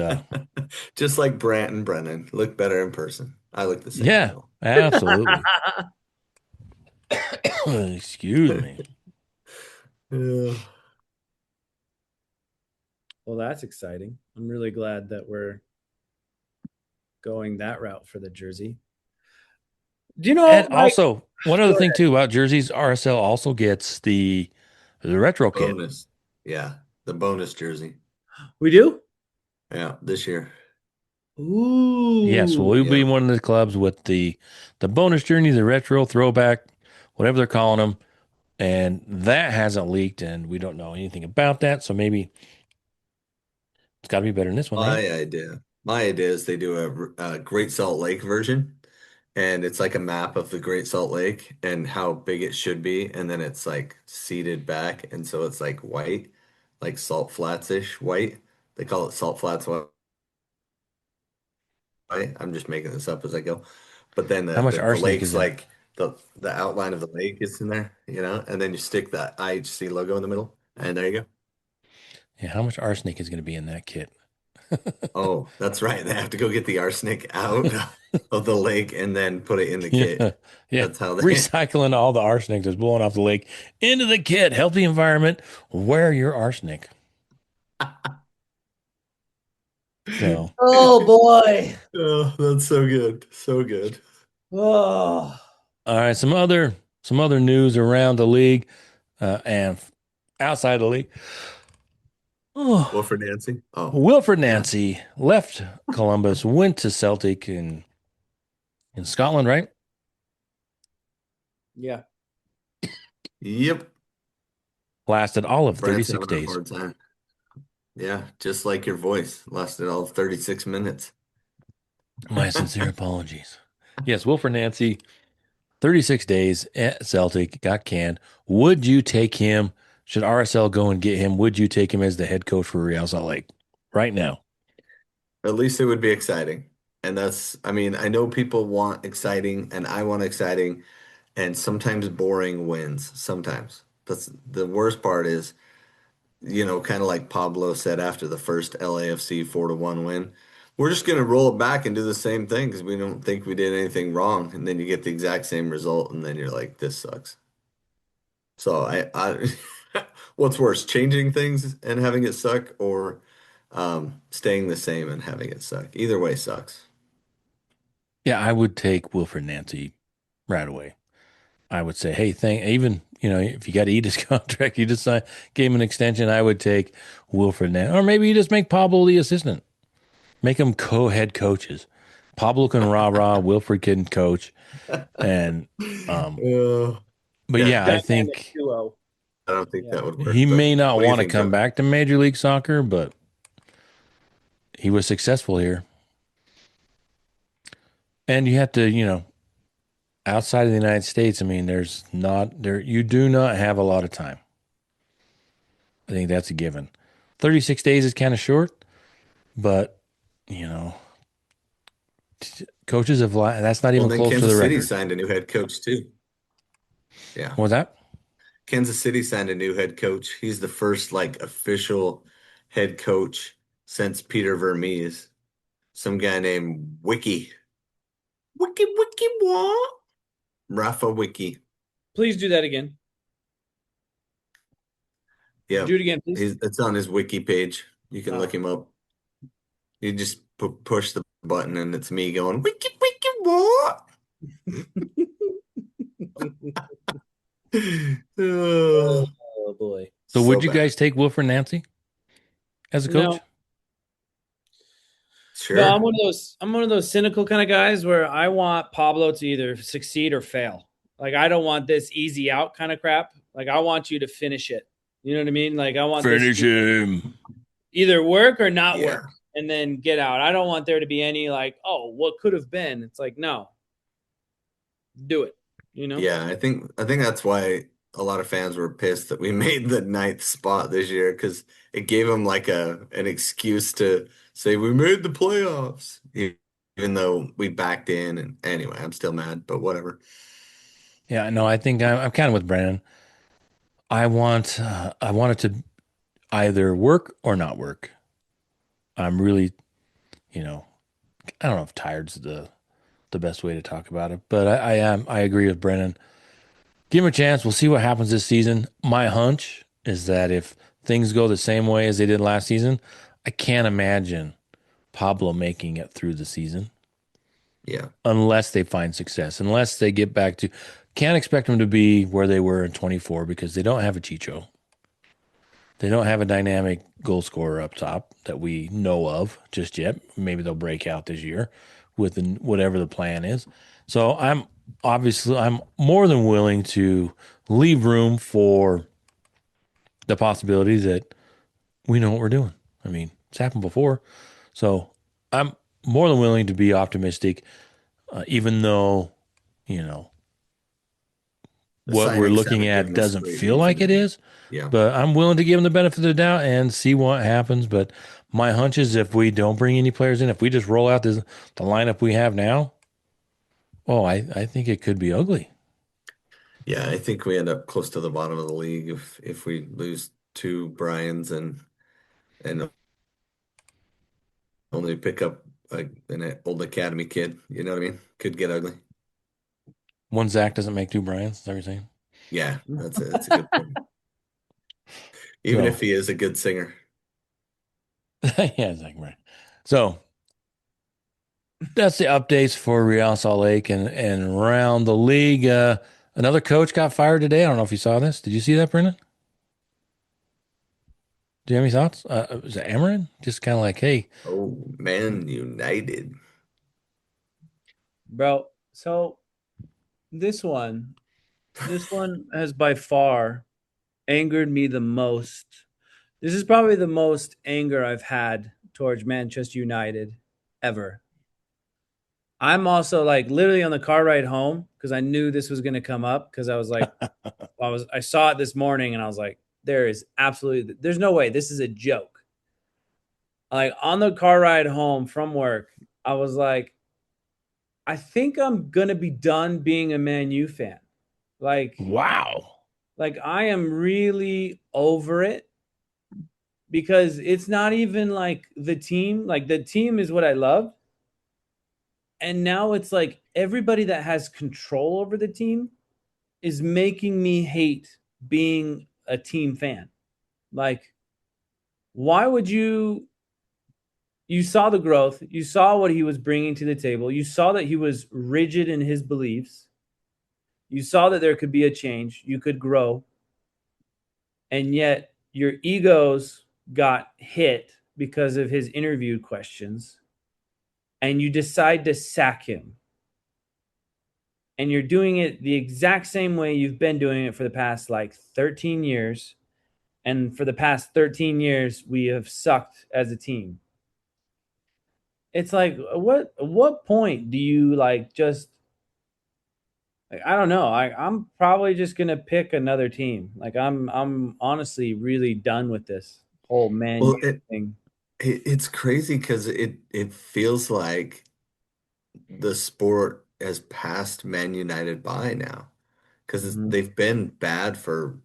Just like Brandt and Brennan look better in person. I look the same yeah, though. absolutely. Excuse me. Yeah. Well, that's exciting. I'm really glad that we're going that route for the jersey. Do you And know, like, also, one other go thing ahead. too about jerseys, RSL also gets the retro kit. Bonus. Yeah, the bonus jersey. We do? Yeah, this year. Yes, we'll Ooh. be Yeah. one of the clubs with the bonus journey, the retro throwback, whatever they're calling them, and that hasn't leaked, and we don't know anything about that. So maybe it's got to be better than this one, right? My idea is they do a Great Salt Lake version, and it's like a map of the Great Salt Lake and how big it should be, and then it's like seeded back, and so it's like white, like salt flats-ish white. They call it salt flats white. I'm just making this up as I go. But then How much the arsenic is lake's in it? like the outline of the lake is in there, and then you stick that IHC logo in the middle, and there you go. Yeah, how much arsenic is going to be in that kit? Oh, that's right. They have to go get the arsenic out of the lake and then put it in the Yeah, kit. yeah. That's how they. Recycling all the arsenic that's blowing off the lake into the kit. Help the environment. Wear your arsenic. So, Oh boy. Oh, that's so good. So good. Oh. all right, some other news around the league and outside the league. Well, Oh, for Nancy. Oh, Wilfred yeah. Nancy left Columbus, went to Celtic in Scotland, right? Yeah. Yep. Lasted all of Brandt's 36 having a days. hard time. Yeah, just like your voice lasted all 36 minutes. My sincere apologies. Yes, Wilfred Nancy, 36 days at Celtic, got canned. Would you take him? Should RSL go and get him? Would you take him as the head coach for Real Salt Lake right now? At least it would be exciting. And I mean, I know people want exciting and I want exciting, and sometimes boring wins. Sometimes. That's the worst part is, kind of like Pablo said after the first LAFC 4-1 win. We're just going to roll it back and do the same thing because we don't think we did anything wrong. And then you get the exact same result, and then you're like, this sucks. So what's worse, changing things and having it suck, or staying the same and having it suck? Either way sucks. Yeah, I would take Wilfred Nancy right away. I would say, hey, even, if you got to eat his contract, you just gave him an extension. I would take Wilfred Nancy, or maybe you just make Pablo the assistant, make them co-head coaches. Pablo can rah rah, Wilfred can coach, and Uh, but yeah, yeah, I Dynamic think duo. I don't think Yeah. that would he work. But may not what do you want to think, come Joe? back to Major League Soccer, but he was successful here. And you have to, outside of the United States, I mean, you do not have a lot of time. I think that's a given. 36 days is kind of short, but, you know, coaches have, that's not Well, even and then close to the Kansas City record. signed a new head coach too. Yeah. What was that? Kansas City signed a new head coach. He's the first like official head coach since Peter Vermees. Some guy named Wiki what? Rafa Wiki. Please do that again. Yeah, Do it again, please. it's on his wiki page. You can look Oh. him up. You just push the button and it's me going wiki what? Oh, Oh boy. So so would you bad. guys take Wilfred Nancy as a coach? No, no, Sure. I'm one of those cynical kind of guys where I want Pablo to either succeed or fail. Like I don't want this easy out kind of crap. Like I want you to finish it. You know what I mean? Like I want this Finish him. either work or not Yeah. work and then get out. I don't want there to be any like, oh, what could have been. It's like, no, do it, you know? Yeah, I think that's why a lot of fans were pissed that we made the ninth spot this year because it gave them like an excuse to say we made the playoffs, even though we backed in. And anyway, I'm still mad, but whatever. Yeah, no, I think I'm kind of with Brennan. I want it to either work or not work. I'm really, you know, I don't know if tired's the best way to talk about it, but I agree with Brennan. Give him a chance. We'll see what happens this season. My hunch is that if things go the same way as they did last season, I can't imagine Pablo making it through the season Yeah. unless they find success, unless they get back to. Can't expect them to be where they were in 24 because they don't have a Chicho. They don't have a dynamic goal scorer up top that we know of just yet. Maybe they'll break out this year with whatever the plan is. So I'm more than willing to leave room for the possibility that we know what we're doing. I mean, it's happened before. So I'm more than willing to be optimistic, even though, you know, The what we're signings looking haven't at given us doesn't great feel like it reason. is. Yeah. But I'm willing to give them the benefit of the doubt and see what happens. But my hunch is if we don't bring any players in, if we just roll out the lineup we have now, oh, I think it could be ugly. Yeah, I think we end up close to the bottom of the league if we lose two Bryans and only pick up an old academy kid. You know what I mean? Could get ugly. One Zach doesn't make two Bryans, is everything. Yeah, that's a good point. Even if So he is a good singer. yeah, Zach Bryan. So that's the updates for Real Salt Lake and around the league. Another coach got fired today. I don't know if you saw this. Did you see that, Brennan? Do you have any thoughts? Was it Amarin? Just kind of like, hey, Oh, man, United. Bro, so this one, this one has by far angered me the most. This is probably the most anger I've had towards Manchester United ever. I'm also like literally on the car ride home because I knew this was going to come up because I was like, I saw it this morning and I was like, there's no way this is a joke. Like on the car ride home from work, I was like, I think I'm gonna be done being a Man U fan. Like, wow. like I am really over it because it's not even like the team. Like the team is what I love, and now it's like everybody that has control over the team is making me hate being a team fan. Like, why would you? You saw the growth. You saw what he was bringing to the table. You saw that he was rigid in his beliefs. You saw that there could be a change. You could grow. And yet your egos got hit because of his interview questions. And you decide to sack him. And you're doing it the exact same way you've been doing it for the past like 13 years. And for the past 13 years, we have sucked as a team. It's like, what point do you like just like, I don't know. I'm probably just gonna pick another team. Like I'm honestly really done with this whole Man U Well, it, thing. it it's crazy because it feels like the sport has passed Man United by now because Mhm. they've been bad for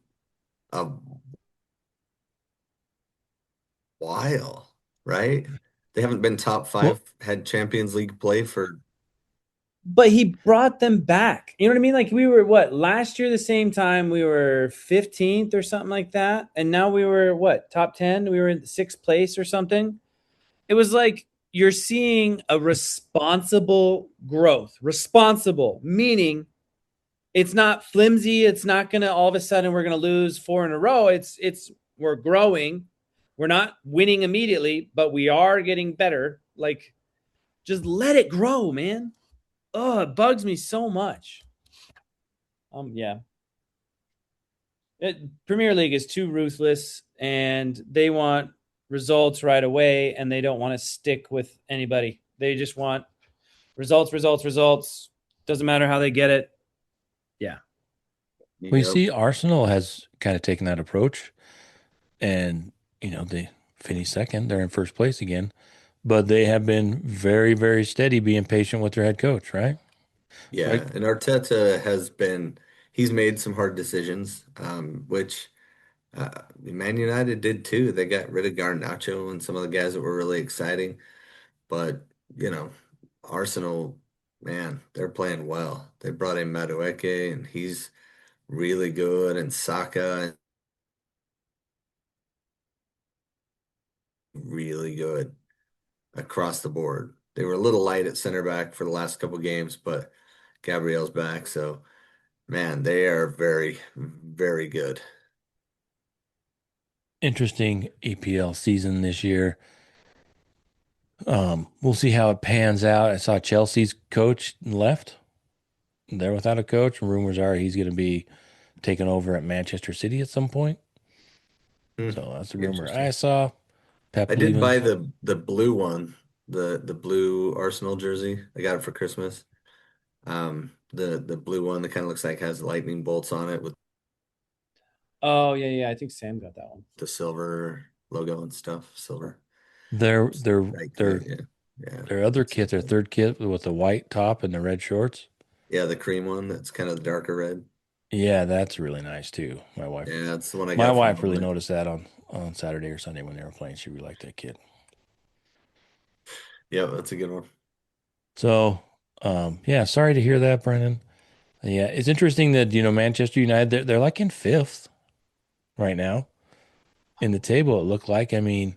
a while, right? They haven't been top Well, five, had Champions League play for, But he brought them back. You know what I mean? Like we were what last year the same time we were 15th or something like that, and now we were what top 10. We were in sixth place or something. It was like you're seeing a responsible growth. Responsible meaning it's not flimsy. It's not going to all of a sudden we're going to lose 4 in a row. We're growing. We're not winning immediately, but we are getting better. Like, just let it grow, man. Oh, it bugs me so much. Yeah. Premier League is too ruthless, and they want results right away, and they don't want to stick with anybody. They just want results, results, results. Doesn't matter how they get it. Yeah. We Yep. see Arsenal has kind of taken that approach, and they finish second. They're in first place again, but they have been very, very steady, being patient with their head coach, right? So Yeah, and Arteta he's made some hard decisions, which Man United did too. They got rid of Garnacho and some of the guys that were really exciting. But, you know, Arsenal, man, they're playing well. They brought in Madueke and he's really good, and Saka really good across the board. They were a little light at center back for the last couple games, but Gabriel's back, so man, they are very, very good. interesting EPL season this year. We'll see how it pans out. I saw Chelsea's coach left. They're without a coach, and rumors are he's going to be taken over at Manchester City at some point. Hmm, So that's the rumor I interesting. saw. Pep I did leaving. buy the blue one, the blue Arsenal jersey. I got it for Christmas. The blue one that kind of looks like has lightning bolts on it with Oh, yeah, yeah. I think Sam got that one. the silver logo and stuff. Silver. Their their Right kit, their yeah. Yeah. their other That's kit, it. their third kit with the white top and the red shorts. Yeah, the cream one that's kind of the darker red. Yeah, that's really nice too. Yeah, that's the one I My got from wife really Moment. noticed that on Saturday or Sunday when they were playing. She really liked that kit. Yeah, that's a good one. So, yeah, sorry to hear that, Brennan. Yeah, it's interesting that Manchester United they're like in fifth right now in the table. It looked like. I mean,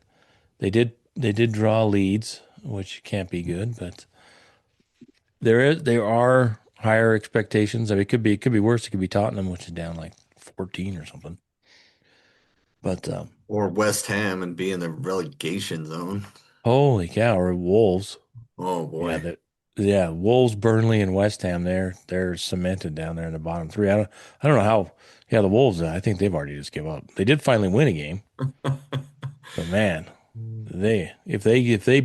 they did draw leads, which can't be good, but there are higher expectations. I mean, it could be worse. It could be Tottenham, which is down like 14 or something. But Or West Ham and be in the relegation zone. holy cow, or Wolves. Oh Yeah, boy. yeah, Wolves, Burnley, and West Ham. They're cemented down there in the bottom three. I don't know how. Yeah, the Wolves. I think they've already just give up. They did finally win a game, but man, they if they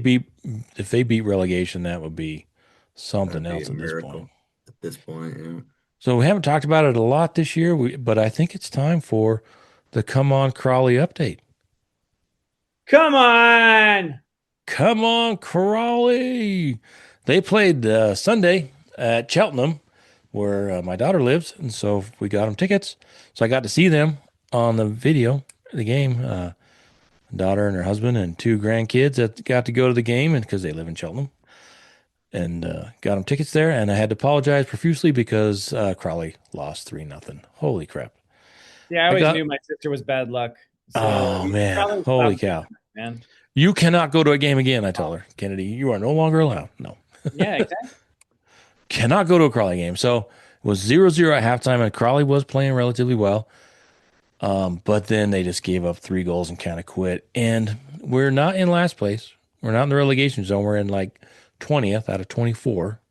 beat relegation, that would be something That'd be a else at this point. miracle at this point. Yeah. So we haven't talked about it a lot this year, but I think it's time for the Come On Crawley update. Come on. Come on, Crawley. They played Sunday at Cheltenham, where my daughter lives, and so we got them tickets. So I got to see them on the video, the game. Daughter and her husband and two grandkids that got to go to the game, and because they live in Cheltenham, and got them tickets there. And I had to apologize profusely because Crawley lost 3-0. Holy crap! Yeah, I I always got. knew my sister was bad luck. So Oh you man! probably Holy stop cow! man. You cannot go to a game again. I told her, Kennedy, you are no longer allowed. No. Yeah, exactly. Cannot go to a Crawley game. So it was 0-0 at halftime, and Crawley was playing relatively well. But then they just gave up 3 goals and kind of quit. And we're not in last place. We're not in the relegation zone. We're in like 20th out of 24,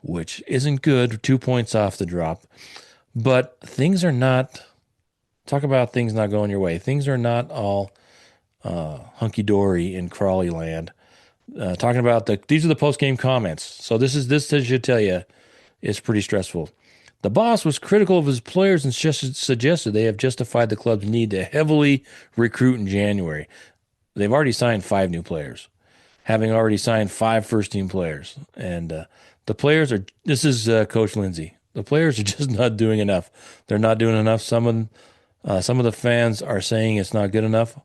which isn't good. 2 points off the drop. But things are not, talk about things not going your way. Things are not all hunky dory in Crawley land. Talking about these are the post game comments. So this should tell you it's pretty stressful. The boss was critical of his players and suggested they have justified the club's need to heavily recruit in January. They've already signed 5 new players, having already signed 5 first-team players. And the players are, this is Coach Lindsay. The players are just not doing enough. They're not doing enough. Some of the fans are saying it's not good enough.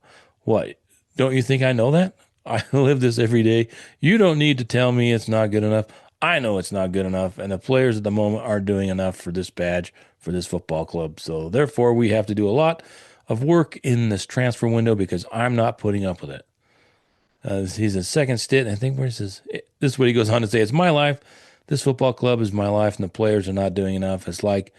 What? Don't you think I know that? I live this every day. You don't need to tell me it's not good enough. I know it's not good enough, and the players at the moment aren't doing enough for this badge, for this football club. So therefore, we have to do a lot of work in this transfer window because I'm not putting up with it. He's a second stint. I think this is what he goes on to say. It's my life. this football club is my life, and the players are not doing enough. It's like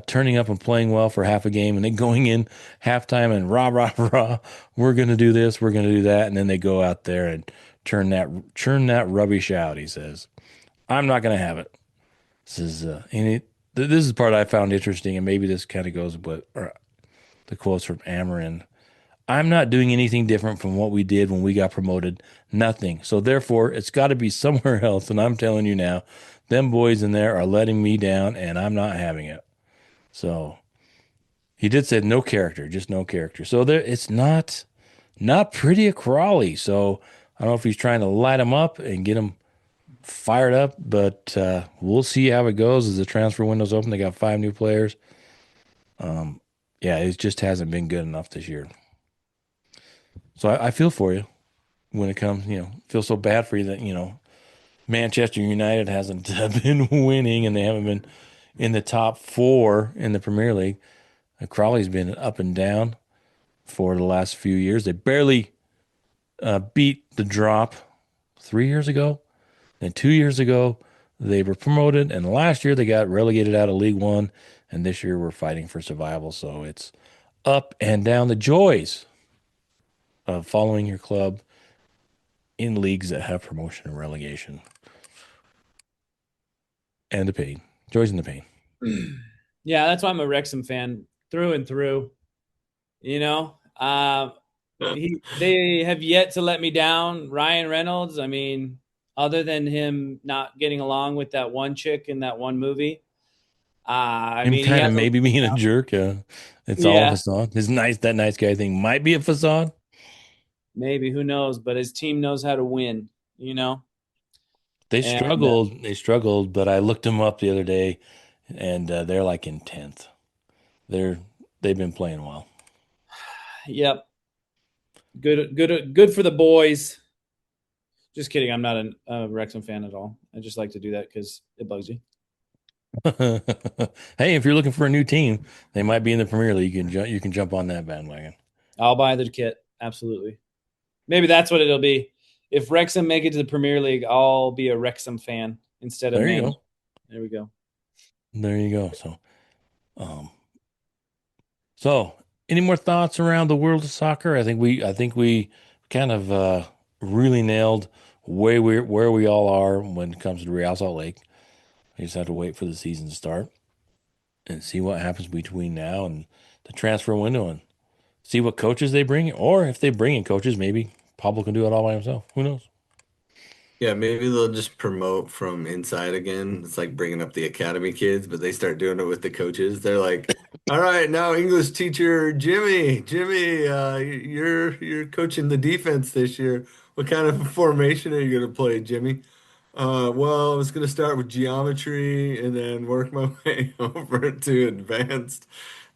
turning up and playing well for half a game, and then going in halftime and rah rah rah. We're going to do this, we're going to do that, and then they go out there and churn that rubbish out. He says, "I'm not going to have it." This is this is the part I found interesting, and maybe this kind of goes with the quotes from Amarin. I'm not doing anything different from what we did when we got promoted. Nothing. So therefore, it's got to be somewhere else. And I'm telling you now, them boys in there are letting me down, and I'm not having it. So he did say no character, just no character. So there, it's not pretty at Crawley. So I don't know if he's trying to light him up and get him fired up, but we'll see how it goes as the transfer window's open. They got 5 new players. Yeah, it just hasn't been good enough this year. So I feel for you when it comes, feel so bad for you that, Manchester United hasn't been winning and they haven't been in the top 4 in the Premier League. Crawley's been up and down for the last few years. They barely beat the drop 3 years ago. Then 2 years ago, they were promoted. And last year, they got relegated out of League One. And this year, we're fighting for survival. So it's up and down, the joys of following your club in leagues that have promotion and relegation. And the pain. Joys and the pain. Yeah, that's why I'm a Wrexham fan through and through. You know, they have yet to let me down. Ryan Reynolds, I mean, other than him not getting along with that one chick in that one movie, I Him mean, he kind of has maybe being a jerk. It's all a yeah, facade. That nice guy thing might be a facade. maybe, who knows, but his team knows how to win, you know? They And struggled. They struggled, but I looked them up the other day, and they're like in 10th. They've been playing well. yep. Good for the boys. Just kidding. I'm not a Wrexham fan at all. I just like to do that because it bugs you. Hey, if you're looking for a new team, they might be in the Premier League. You can jump on that bandwagon. I'll buy the kit. Absolutely. Maybe that's what it'll be. If Wrexham make it to the Premier League, I'll be a Wrexham fan instead of There you Man. go. There we go. There you go. Um, so any more thoughts around the world of soccer? I think we kind of really nailed where we all are when it comes to Real Salt Lake. We just have to wait for the season to start and see what happens between now and the transfer window and see what coaches they bring, or if they bring in coaches, maybe Pablo can do it all by himself. Who knows? Yeah, maybe they'll just promote from inside again. It's like bringing up the academy kids, but they start doing it with the coaches. They're like, "All right, now English teacher Jimmy, you're coaching the defense this year. What kind of formation are you gonna play, Jimmy?" Well, I was gonna start with geometry and then work my way over to advanced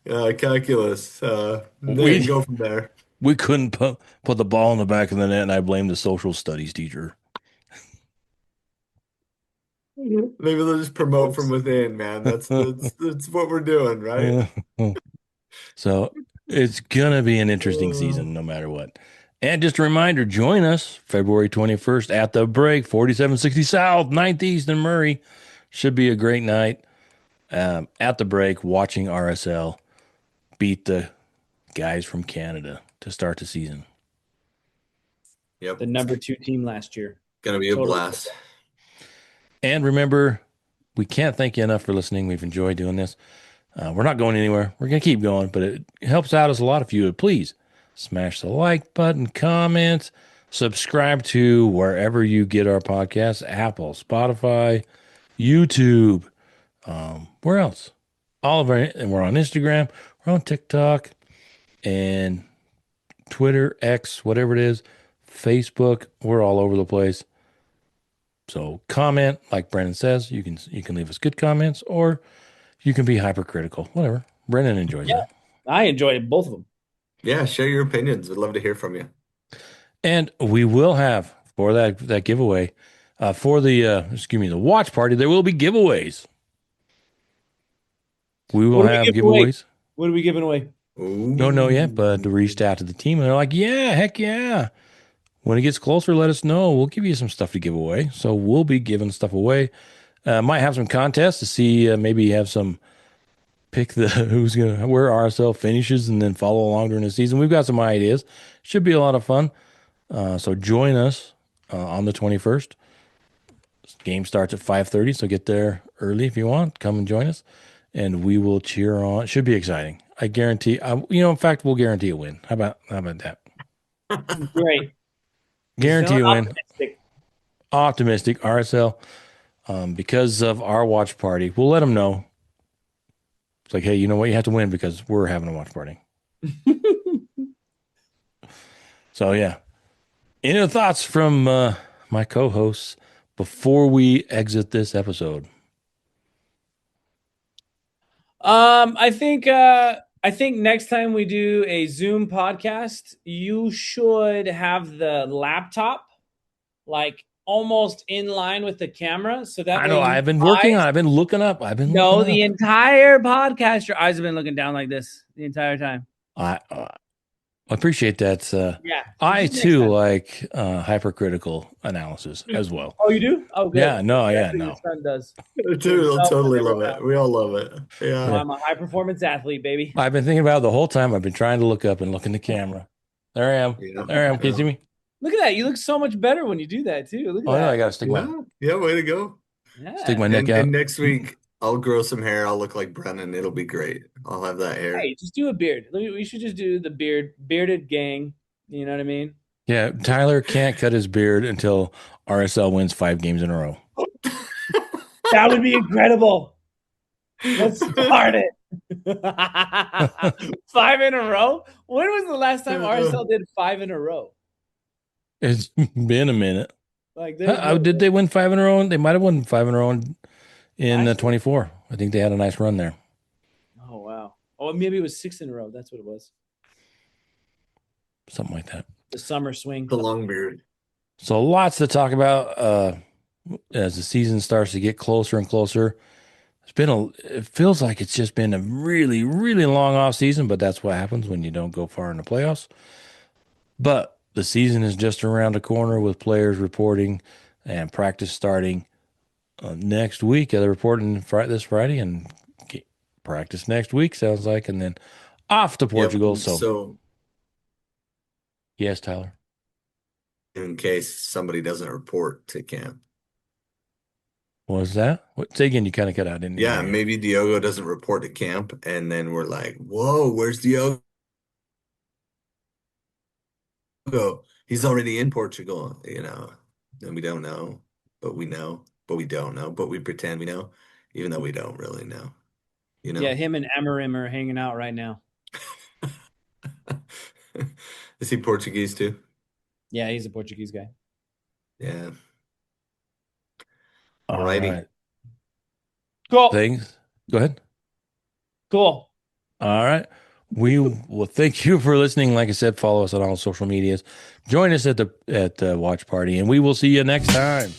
calculus, then We go from there. we couldn't put the ball in the back of the net, and I blame the social studies teacher. Maybe they'll just promote from within, man. That's what we're doing, right? So it's gonna be an interesting Uh, season, no matter what. And just a reminder, join us February 21st at the break, 4760 South, 9th East in Murray. Should be a great night. At the break, watching RSL beat the guys from Canada to start the season. yep, The number 2 team last year. gonna be a Totally. blast. And remember, we can't thank you enough for listening. We've enjoyed doing this. We're not going anywhere. We're going to keep going, but it helps out us a lot if you would please smash the like button, comment, subscribe to wherever you get our podcasts, Apple, Spotify, YouTube. Where else? All of our, and we're on Instagram, we're on TikTok and Twitter, X, whatever it is, Facebook. We're all over the place. So comment, like Brennan says, you can leave us good comments, or you can be hypercritical. Whatever. Brennan enjoys Yeah, that. I enjoyed both of them. Yeah, share your opinions. We'd love to hear from you. And we will have for that giveaway, for the the watch party, there will be giveaways. We will What are we have giving away? giveaways. What are we giving away? Ooh. Don't know yet, but reached out to the team and they're like, yeah, heck yeah. When it gets closer, let us know. We'll give you some stuff to give away. So we'll be giving stuff away. Might have some contests to see, maybe have some pick the where RSL finishes and then follow along during the season. We've got some ideas. Should be a lot of fun. So join us on the 21st. Game starts at 5:30, so get there early if you want. Come and join us, and we will cheer on. It should be exciting. I guarantee. In fact, we'll guarantee a win. How about that? Great. Guarantee a win. Optimistic. Optimistic RSL, because of our watch party. We'll let them know. It's like, hey, you know what? You have to win because we're having a watch party. So yeah. Any other thoughts from my co-hosts before we exit this episode? I think next time we do a Zoom podcast, you should have the laptop like almost in line with the camera, so that I know I've been working on. I've been looking up. the entire podcast, your eyes have been looking down like this the entire time. I appreciate that. Yeah, I too like hypercritical analysis as well. Oh, you do? Oh, good. Yeah, no, That's yeah, what no. your son does. Dude, I totally love it. We all love it. Yeah. Well, I'm a high performance athlete, baby. I've been thinking about it the whole time. I've been trying to look up and look in the camera. There I am. Yeah. There I am. Can you see me? Look at that. You look so much better when you do that too. Look at Oh, that. no, I got to stick my Yeah, way to go. stick my neck out. And next week, I'll grow some hair. I'll look like Brennan. It'll be great. I'll have that hair. Hey, just do a beard. We should just do the bearded gang. You know what I mean? Yeah, Tyler can't cut his beard until RSL wins 5 games in a row. That would be incredible. Let's start it. 5 in a row? When was the last time RSL did 5 in a row? It's been a minute. Like, Did they win 5 in a row? They might have won 5 in a row in Last 24. I think they had a nice run there. Oh, wow. Oh, maybe it was 6 in a row. That's what it was. Something like that. The summer swing. The long beard. So lots to talk about as the season starts to get closer and closer. It feels like it's just been a really, really long off season, but that's what happens when you don't go far in the playoffs. But the season is just around the corner with players reporting and practice starting next week. They're reporting this Friday and practice next week, sounds like, and then off to Portugal. Yep. So yes, Tyler. in case somebody doesn't report to camp. What was that? Say again, you kind of cut out, didn't you? Yeah, maybe Diogo doesn't report to camp, and then we're like, whoa, where's Diogo? He's already in Portugal, and we don't know, but we know, but we don't know, but we pretend we know, even though we don't really know, Yeah, him and Amarim are hanging out right now. Is he Portuguese too? Yeah, he's a Portuguese guy. Yeah. All Alrighty. right. Cool. Things. Go ahead. Cool. All right. We will thank you for listening. Like I said, follow us on all social medias. Join us at the watch party, and we will see you next time.